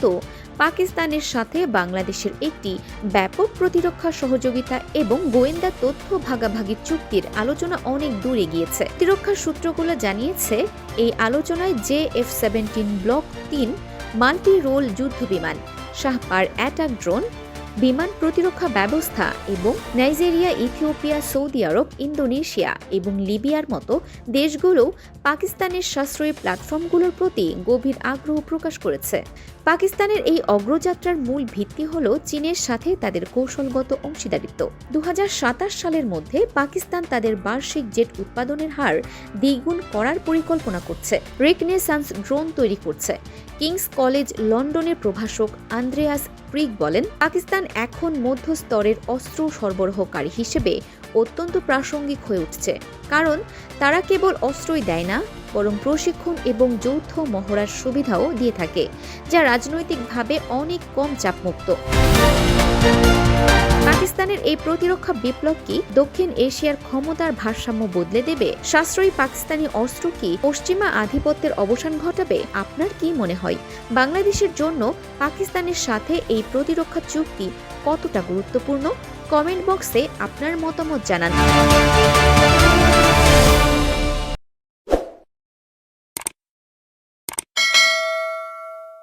তো পাকিস্তানের সাথে বাংলাদেশের একটি ব্যাপক প্রতিরক্ষা সহযোগিতা এবং গোয়েন্দা তথ্য ভাগাভাগির চুক্তির আলোচনা অনেক দূরে গিয়েছে। প্রতিরক্ষা সূত্রগুলো জানিয়েছে, এই আলোচনায় JF-17 ব্লক 3 মাল্টি রোল যুদ্ধবিমান, শাহপার অ্যাটাক ড্রোন, বিমান প্রতিরক্ষা ব্যবস্থা এবং নাইজেরিয়া, ইথিওপিয়া, সৌদি আরব, ইন্দোনেশিয়া এবং লিবিয়ার মতো দেশগুলো পাকিস্তানের সাশ্রয়ী প্ল্যাটফর্মগুলোর প্রতি গভীর আগ্রহ প্রকাশ করেছে। পাকিস্তানের এই অগ্রযাত্রার মূল ভিত্তি হল চীনের সাথে তাদের কৌশলগত অংশীদারিত্ব। 2027 সালের মধ্যে পাকিস্তান তাদের বার্ষিক জেট উৎপাদনের হার দ্বিগুণ করার পরিকল্পনা করছে, রেকনেসান্স ড্রোন তৈরি করছে। কিংস কলেজ লন্ডনের প্রভাষক আন্দ্রেয়াস প্রিগ বলেন, পাকিস্তান এখন মধ্যস্তরের অস্ত্র সরবরাহকারী হিসেবে অত্যন্ত প্রাসঙ্গিক হয়ে উঠছে, কারণ তারা কেবল অস্ত্রই দেয় না, বরং প্রশিক্ষণ এবং যৌথ মহড়ার সুবিধাও দিয়ে থাকে, যা রাজনৈতিকভাবে অনেক কম চাপমুক্ত। পাকিস্তানের এই প্রতিরক্ষা বিপ্লব কি দক্ষিণ এশিয়ার ক্ষমতার ভারসাম্য বদলে দেবে? সাশ্রয়ী পাকিস্তানি অস্ত্র কি পশ্চিমা আধিপত্যের অবসান ঘটাবে? আপনার কি মনে হয়, বাংলাদেশের জন্য পাকিস্তানের সাথে এই প্রতিরক্ষা চুক্তি কতটা গুরুত্বপূর্ণ? কমেন্ট বক্সে আপনার মতামত জানান।